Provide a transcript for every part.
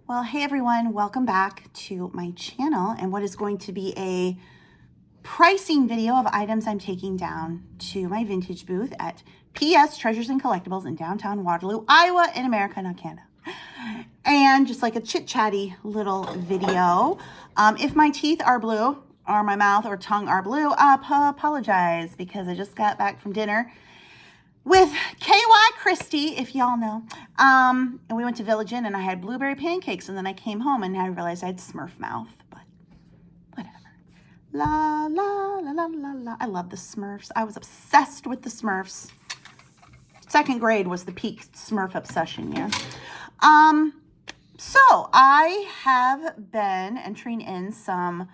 Well, hey everyone, welcome back to my channel and what is going to be a pricing video of items I'm taking down to my vintage booth at PS Treasures and Collectibles in downtown Waterloo, Iowa in America, not Canada. And just like a chit-chatty little video. If my teeth are blue or my mouth or tongue are blue, I apologize because I just got back from dinner with KY Christie, if y'all know. And we went to Village Inn and I had blueberry pancakes, and then I came home and I realized I had Smurf mouth, but whatever. La, la, la, la, la, la. I love the Smurfs. I was obsessed with the Smurfs. Second grade was the peak Smurf obsession, yeah. So I have been entering in some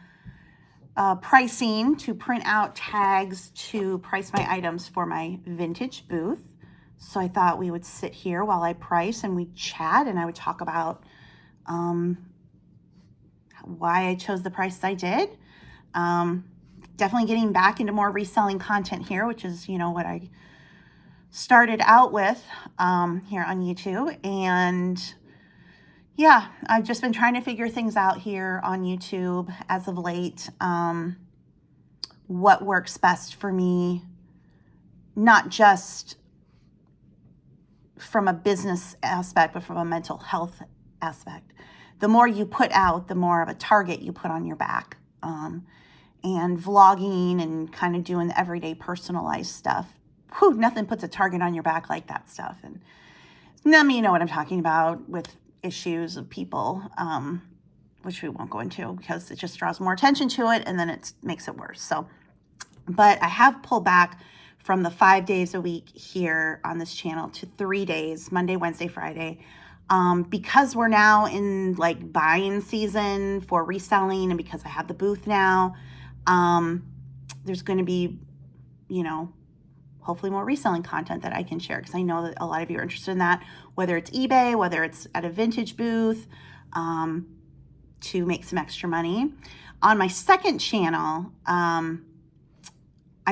pricing to print out tags to price my items for my vintage booth. So I thought we would sit here while I price and we chat, and I would talk about why I chose the price I did. Definitely getting back into more reselling content here, which is, what I started out with here on YouTube. And yeah, I've just been trying to figure things out here on YouTube as of late. What works best for me, not just from a business aspect, but from a mental health aspect. The more you put out, the more of a target you put on your back. And vlogging and kind of doing the everyday personalized stuff. Whew, nothing puts a target on your back like that stuff. And none of you know what I'm talking about with issues of people, which we won't go into because it just draws more attention to it and then it makes it worse. So, but I have pulled back from the 5 days a week here on this channel to 3 days, Monday, Wednesday, Friday, because we're now in like buying season for reselling, and because I have the booth now, there's going to be, hopefully more reselling content that I can share, because I know that a lot of you are interested in that, whether it's eBay, whether it's at a vintage booth, to make some extra money. On my second channel, I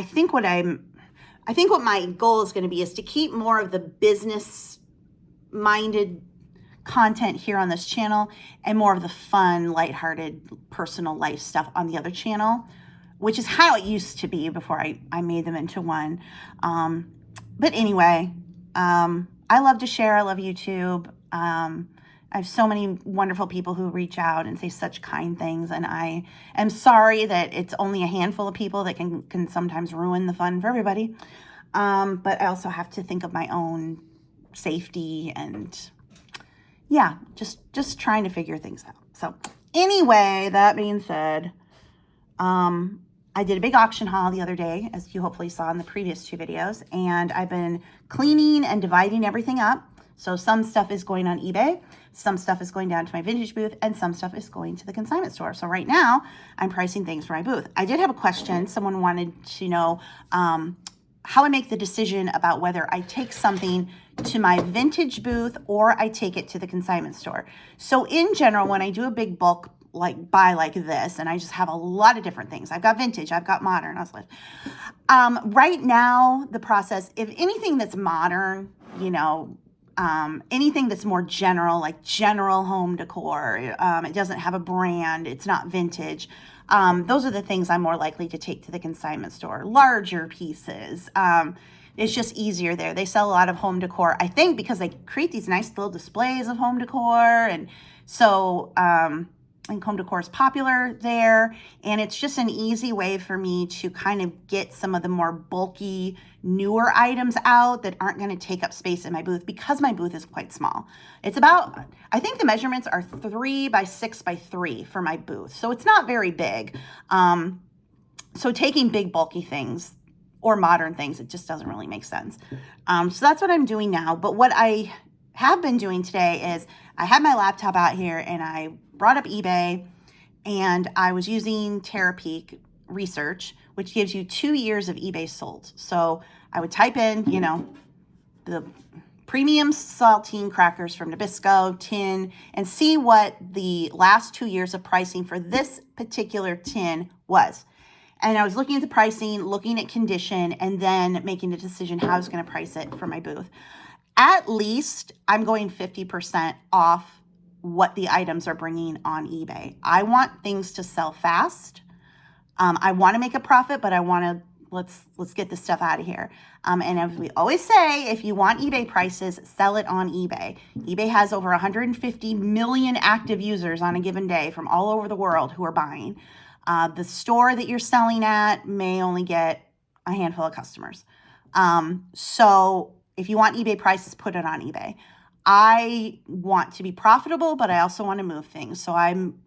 think what my goal is going to be is to keep more of the business-minded content here on this channel and more of the fun, lighthearted, personal life stuff on the other channel, which is how it used to be before I made them into one. But anyway, I love to share. I love YouTube. I have so many wonderful people who reach out and say such kind things, and I am sorry that it's only a handful of people that can sometimes ruin the fun for everybody. But I also have to think of my own safety and yeah, just trying to figure things out. So anyway, that being said, I did a big auction haul the other day, as you hopefully saw in the previous 2 videos, and I've been cleaning and dividing everything up. So some stuff is going on eBay, some stuff is going down to my vintage booth, and some stuff is going to the consignment store. So right now, I'm pricing things for my booth. I did have a question. Someone wanted to know how I make the decision about whether I take something to my vintage booth or I take it to the consignment store. So in general, when I do a big bulk buy like this, and I just have a lot of different things. I've got vintage, I've got modern. Right now, the process, if anything that's modern, anything that's more general, like general home decor, it doesn't have a brand, it's not vintage. Those are the things I'm more likely to take to the consignment store. Larger pieces. It's just easier there. They sell a lot of home decor, I think, because they create these nice little displays of home decor. And so, I think home decor is popular there, and it's just an easy way for me to kind of get some of the more bulky, newer items out that aren't going to take up space in my booth, because my booth is quite small. It's about, I think the measurements are 3 by 6 by 3 for my booth, so it's not very big. So taking big bulky things or modern things, it just doesn't really make sense. So that's what I'm doing now. But what I have been doing today is I had my laptop out here and I brought up eBay, and I was using Terapeak research, which gives you 2 years of eBay sold. So I would type in, the premium saltine crackers from Nabisco tin and see what the last 2 years of pricing for this particular tin was. And I was looking at the pricing, looking at condition, and then making a decision how I was going to price it for my booth. At least I'm going 50% off what the items are bringing on eBay. I want things to sell fast. I want to make a profit, but I want to, let's get this stuff out of here. And as we always say, if you want eBay prices, sell it on eBay. eBay has over 150 million active users on a given day from all over the world who are buying. The store that you're selling at may only get a handful of customers. So if you want eBay prices, put it on eBay. I want to be profitable, but I also want to move things. So I'm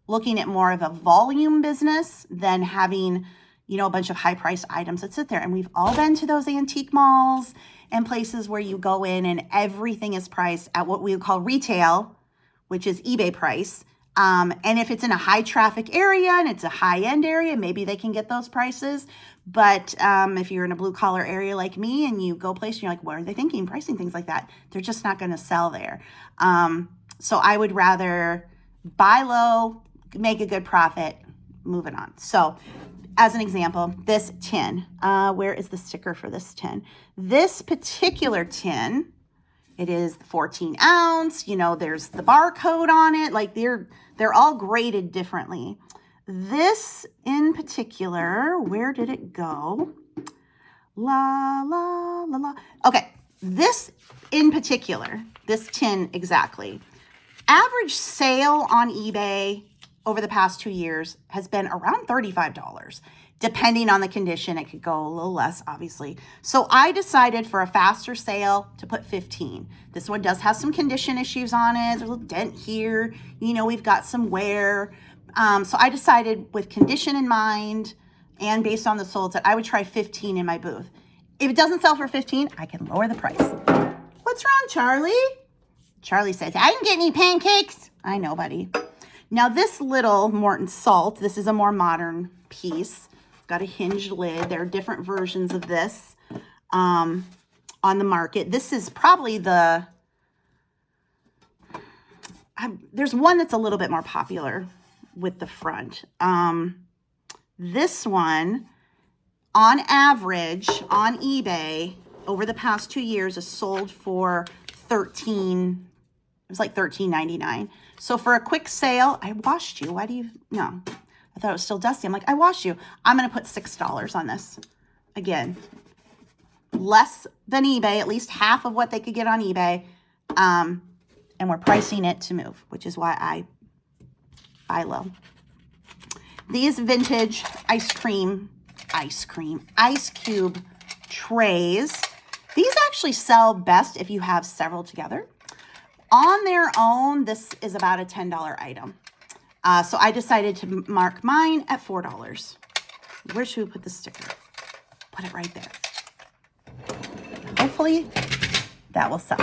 looking at more of a volume business than having, a bunch of high-priced items that sit there. And we've all been to those antique malls and places where you go in and everything is priced at what we would call retail, which is eBay price. And if it's in a high-traffic area and it's a high-end area, maybe they can get those prices. But if you're in a blue-collar area like me and you go place and you're like, what are they thinking, pricing things like that? They're just not going to sell there. So I would rather buy low, make a good profit, moving on. So as an example, this tin, where is the sticker for this tin? This particular tin, it is 14 ounce, there's the barcode on it. Like they're all graded differently. This in particular, where did it go? La, la, la, la. Okay, this in particular, this tin exactly. Average sale on eBay over the past 2 years has been around $35. Depending on the condition, it could go a little less, obviously. So I decided for a faster sale to put 15. This one does have some condition issues on it. There's a little dent here. We've got some wear. So I decided with condition in mind and based on the solds that I would try 15 in my booth. If it doesn't sell for 15, I can lower the price. What's wrong, Charlie? Charlie says, I didn't get any pancakes. I know, buddy. Now this little Morton Salt, this is a more modern piece. Got a hinged lid. There are different versions of this on the market. This is probably there's one that's a little bit more popular with the front. This one, on average, on eBay, over the past 2 years, is sold for $13. It was like $13.99. So for a quick sale, I washed you. Why do you? No, I thought it was still dusty. I'm like, I washed you. I'm going to put $6 on this. Again, less than eBay, at least half of what they could get on eBay. And we're pricing it to move, which is why I buy low. These vintage ice cube trays. These actually sell best if you have several together. On their own, this is about a $10 item. So I decided to mark mine at $4. Where should we put the sticker? Put it right there. Hopefully that will sell.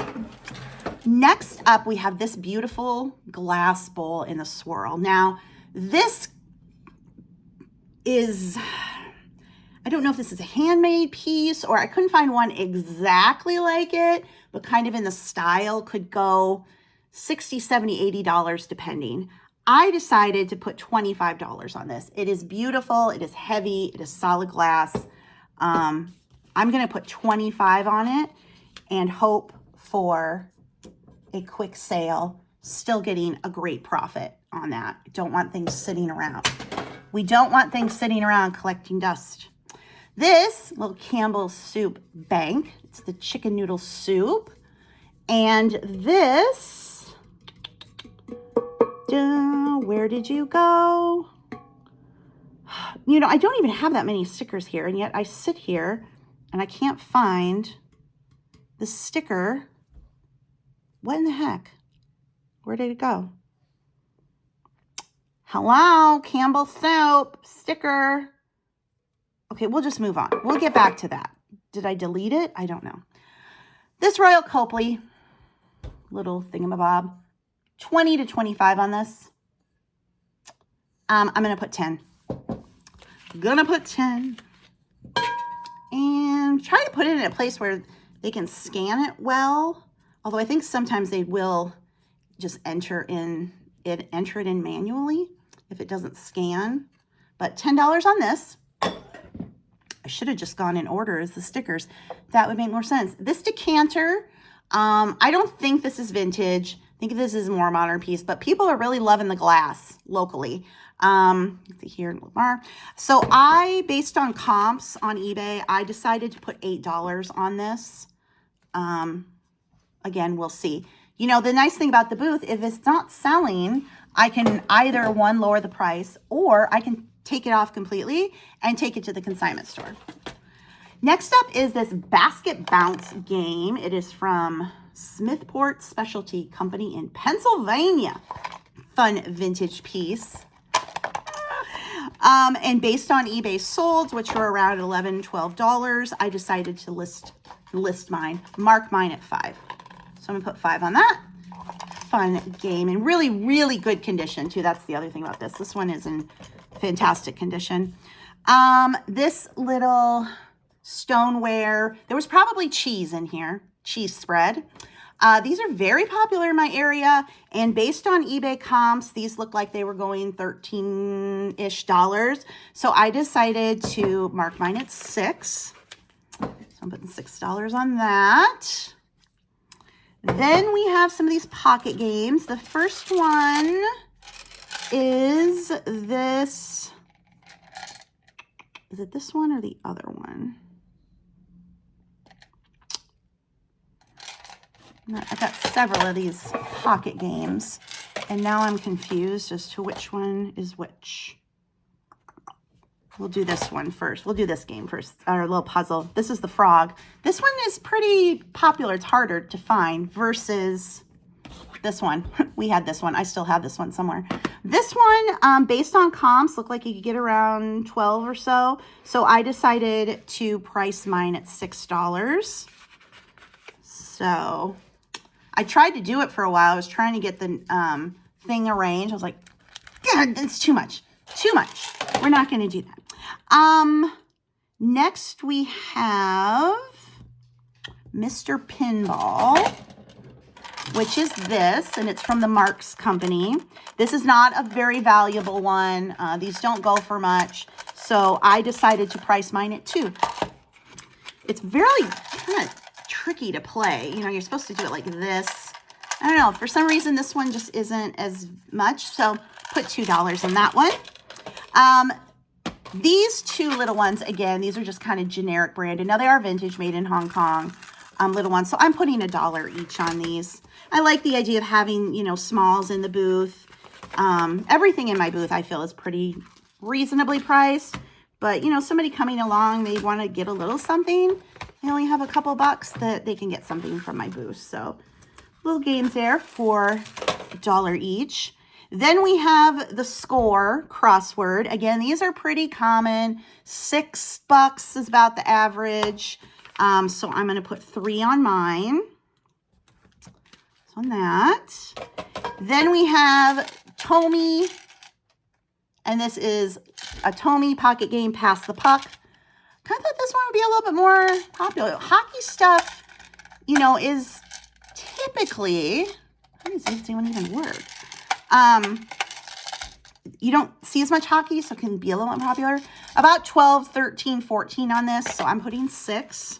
Next up, we have this beautiful glass bowl in the swirl. Now, this is, I don't know if this is a handmade piece or I couldn't find one exactly like it, but kind of in the style, could go $60, $70, $80 depending. I decided to put $25 on this. It is beautiful. It is heavy. It is solid glass. I'm going to put $25 on it and hope for a quick sale, still getting a great profit on that. I don't want things sitting around. We don't want things sitting around collecting dust. This little Campbell's soup bank, it's the chicken noodle soup. And this, where did you go? I don't even have that many stickers here, and yet I sit here and I can't find the sticker. What in the heck? Where did it go? Hello, Campbell Soup sticker. Okay, we'll just move on. We'll get back to that. Did I delete it? I don't know. This Royal Copley little thingamabob, 20 to 25 on this. I'm going to put 10. Gonna put 10. And try to put it in a place where they can scan it well. Although I think sometimes they will just enter it in manually if it doesn't scan. But $10 on this. I should have just gone in order as the stickers. That would make more sense. This decanter, I don't think this is vintage. think of this as a more modern piece, but people are really loving the glass locally. Let's see here in Lamar. So based on comps on eBay, I decided to put $8 on this. Again, we'll see. You know, the nice thing about the booth, if it's not selling, I can either one, lower the price, or I can take it off completely and take it to the consignment store. Next up is this basket bounce game. It is from Smithport Specialty Company in Pennsylvania. Fun vintage piece. And based on eBay solds, which were around $11, $12, I decided to mark mine at 5. So I'm gonna put 5 on that. Fun game and really, really good condition too. That's the other thing about this. This one is in fantastic condition. This little stoneware, there was probably cheese in here, cheese spread. These are very popular in my area, and based on eBay comps, these look like they were going $13-ish. So I decided to mark mine at 6. So I'm putting $6 on that. Then we have some of these pocket games. The first one is this. Is it this one or the other one? I've got several of these pocket games, and now I'm confused as to which one is which. We'll do this one first. We'll do this game first, our little puzzle. This is the frog. This one is pretty popular. It's harder to find versus this one. We had this one. I still have this one somewhere. This one, based on comps, looked like you could get around 12 or so. So I decided to price mine at $6. So I tried to do it for a while. I was trying to get the thing arranged. I was like, yeah, it's too much. Too much. We're not going to do that. Next we have Mr. Pinball, which is this, and it's from the Marks Company. This is not a very valuable one. These don't go for much. So I decided to price mine at 2. It's very kind of tricky to play. You know, you're supposed to do it like this. I don't know. For some reason, this one just isn't as much. So put $2 on that one. These two little ones, again, these are just kind of generic branded. Now, they are vintage, made in Hong Kong, little ones. So I'm putting $1 each on these. I like the idea of having, you know, smalls in the booth. Everything in my booth, I feel, is pretty reasonably priced. But, you know, somebody coming along, they want to get a little something. They only have a couple bucks that they can get something from my booth. So little games there for $1 each. Then we have the score crossword. Again, these are pretty common. $6 is about the average. So I'm going to put 3 on mine. So on that. Then we have Tomy. And this is a Tomy pocket game, Pass the Puck. Kind of thought this one would be a little bit more popular. Hockey stuff, you know, is typically, how does this one even work? You don't see as much hockey, so it can be a little more popular. About 12, 13, 14 on this, so I'm putting 6.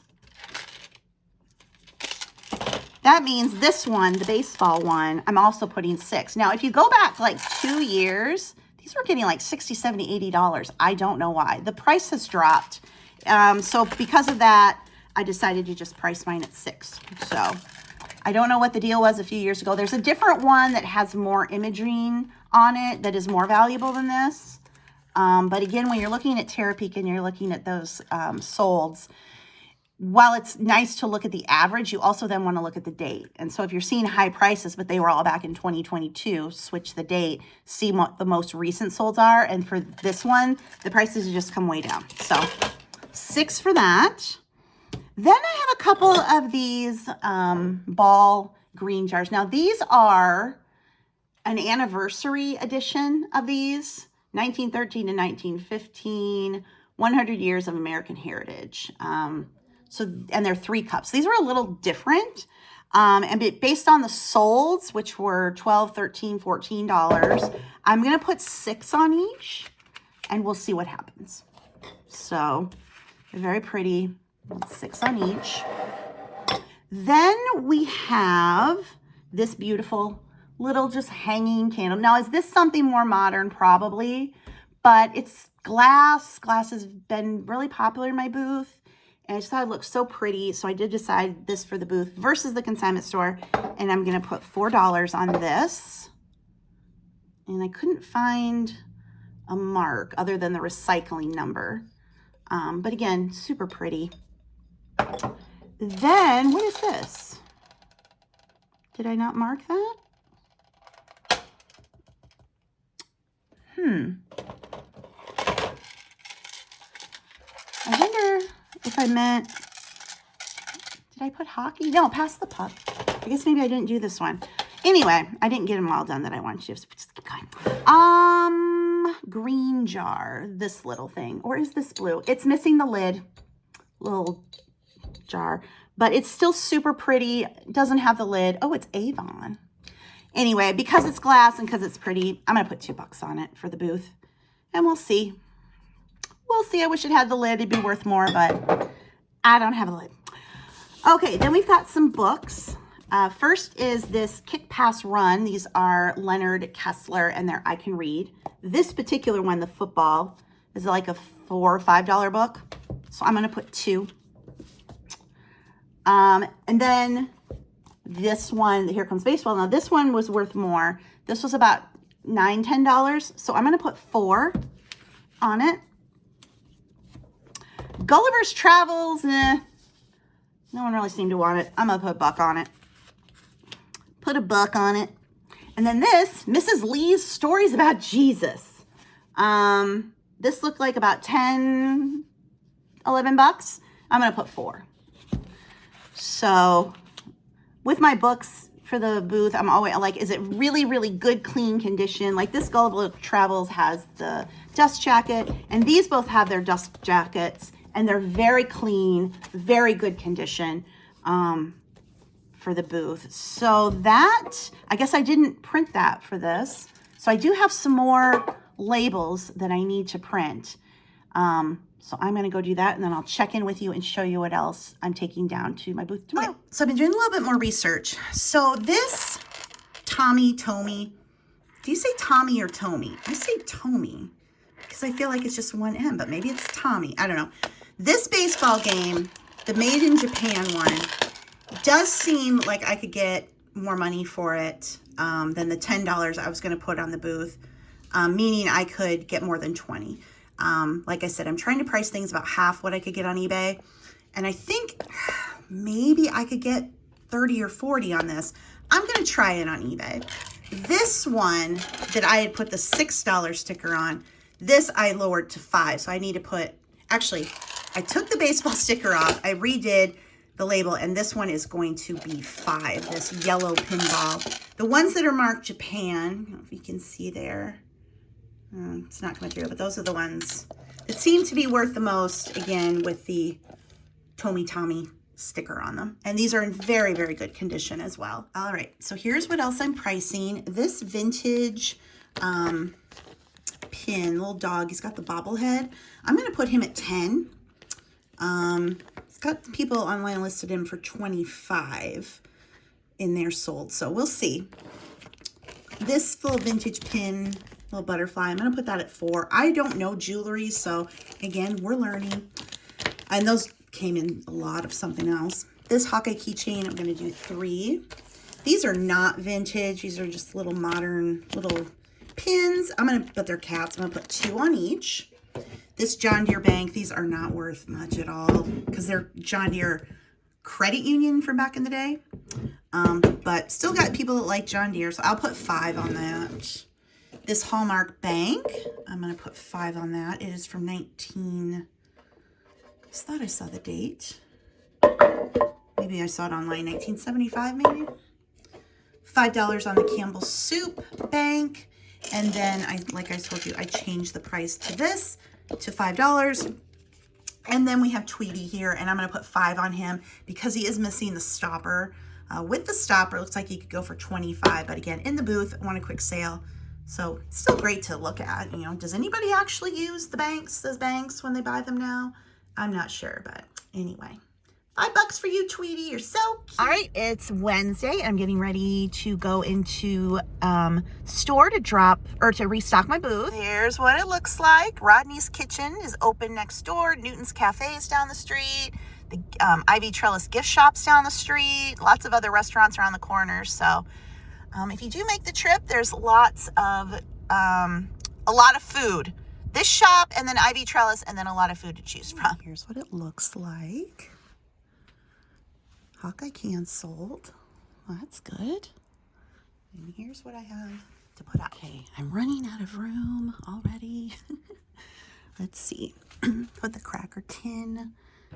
That means this one, the baseball one, I'm also putting 6. Now, if you go back like 2 years, these were getting like $60, $70, $80. I don't know why. The price has dropped. So because of that, I decided to just price mine at 6. So I don't know what the deal was a few years ago. There's a different one that has more imaging on it that is more valuable than this. But again, when you're looking at Terapeak and you're looking at those solds, while it's nice to look at the average, you also then want to look at the date. And so if you're seeing high prices, but they were all back in 2022, switch the date, see what the most recent solds are. And for this one, the prices have just come way down. So 6 for that. Then I have a couple of these ball green jars. Now, these are an anniversary edition of these, 1913 to 1915, 100 years of American heritage. And they're 3 cups. These were a little different. And based on the solds, which were $12, $13, $14, I'm going to put 6 on each, and we'll see what happens. So they're very pretty. 6 on each. Then we have this beautiful little just hanging candle. Now, is this something more modern? Probably, but it's glass. Glass has been really popular in my booth, and I just thought it looked so pretty. So I did decide this for the booth versus the consignment store, and I'm going to put $4 on this. And I couldn't find a mark other than the recycling number. But again, super pretty. Then, what is this? Did I not mark that? I wonder if I meant, did I put hockey? No, pass the puck. I guess maybe I didn't do this one. Anyway, I didn't get them all done that I wanted to, so just keep going. Green jar, this little thing, or is this blue? It's missing the lid, little jar, but it's still super pretty. It doesn't have the lid. Oh, it's Avon. Anyway, because it's glass and because it's pretty, I'm gonna put $2 on it for the booth, and we'll see. We'll see. I wish it had the lid. It'd be worth more, but I don't have a lid. Okay, then we've got some books. First is this Kick Pass Run. These are Leonard Kessler, and they're I Can Read. This particular one, the football, is like a $4 or $5 book. So I'm going to put 2. And then this one, Here Comes Baseball. Now, this one was worth more. This was about $9, $10. So I'm going to put 4 on it. Gulliver's Travels, no one really seemed to want it. I'm going to put $1 on it. Put $1 on it. And then this, Mrs. Lee's Stories About Jesus. This looked like about 10, 11 bucks. I'm going to put 4. So with my books for the booth, I'm always like, is it really, really good, clean condition? Like this Gulliver Travels has the dust jacket, and these both have their dust jackets, and they're very clean, very good condition for the booth. So that, I guess I didn't print that for this. So I do have some more labels that I need to print. So I'm going to go do that, and then I'll check in with you and show you what else I'm taking down to my booth tomorrow. Okay, so I've been doing a little bit more research. So this Tommy, do you say Tommy or Tommy? I say Tommy because I feel like it's just one M, but maybe it's Tommy. I don't know. This baseball game, the Made in Japan one, does seem like I could get more money for it than the $10 I was going to put on the booth, meaning I could get more than 20. Like I said, I'm trying to price things about half what I could get on eBay. And I think maybe I could get 30 or 40 on this. I'm going to try it on eBay. This one that I had put the $6 sticker on, this I lowered to 5. So I need to put, actually, I took the baseball sticker off. I redid the label, and this one is going to be 5, this yellow pinball. The ones that are marked Japan, I don't know if you can see there. It's not coming through, but those are the ones that seem to be worth the most, again, with the Tommy sticker on them. And these are in very, very good condition as well. All right, so here's what else I'm pricing. This vintage pin, little dog, he's got the bobblehead. I'm going to put him at 10. It's got people online listed him for 25 in there sold, so we'll see. This little vintage pin, little butterfly, I'm going to put that at 4. I don't know jewelry, so again, we're learning. And those came in a lot of something else. This Hawkeye keychain, I'm going to do 3. These are not vintage. These are just little modern little pins. I'm going to put their cats. I'm going to put 2 on each. This John Deere bank, these are not worth much at all because they're John Deere credit union from back in the day. But still got people that like John Deere, so I'll put 5 on that. This Hallmark bank, I'm going to put 5 on that. It is from 19... I just thought I saw the date. Maybe I saw it online, 1975 maybe. $5 on the Campbell Soup bank. And then, like I told you, I changed the price to this to $5. And then we have Tweety here, and I'm going to put 5 on him because he is missing the stopper. With the stopper, it looks like he could go for 25. But again, in the booth, I want a quick sale. So it's still great to look at. You know, does anybody actually use the banks, those banks, when they buy them now? I'm not sure, but anyway, $5 for you, Tweety. You're so cute. All right, it's Wednesday. I'm getting ready to go into store to drop or to restock my booth. Here's what it looks like. Rodney's Kitchen is open next door. Newton's Cafe is down the street. The Ivy Trellis gift shop's down the street. Lots of other restaurants around the corner. So if you do make the trip, there's lots of a lot of food. This shop and then Ivy Trellis and then a lot of food to choose from. Here's what it looks like. Hawkeye canceled. Well, that's good. And here's what I have to put out. Okay, I'm running out of room already. Let's see. Put the cracker tin,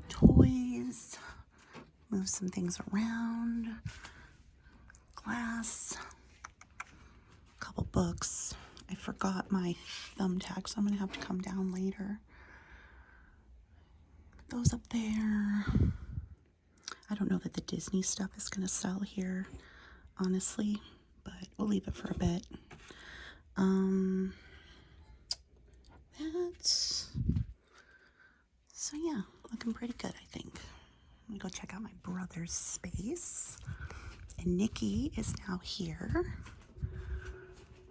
toys, move some things around, glass, a couple books. I forgot my thumbtack, so I'm gonna have to come down later. Put those up there. I don't know that the Disney stuff is gonna sell here, honestly, but we'll leave it for a bit. So yeah, looking pretty good, I think. I'm gonna go check out my brother's space. And Nikki is now here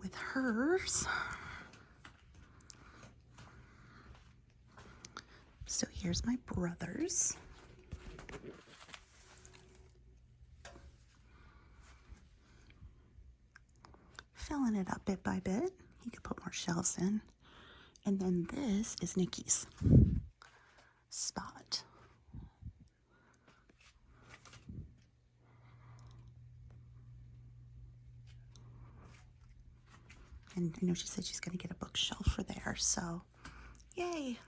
with hers. So here's my brother's. Filling it up bit by bit. He could put more shelves in. And then this is Nikki's spot. And I know she said she's going to get a bookshelf for there, so yay.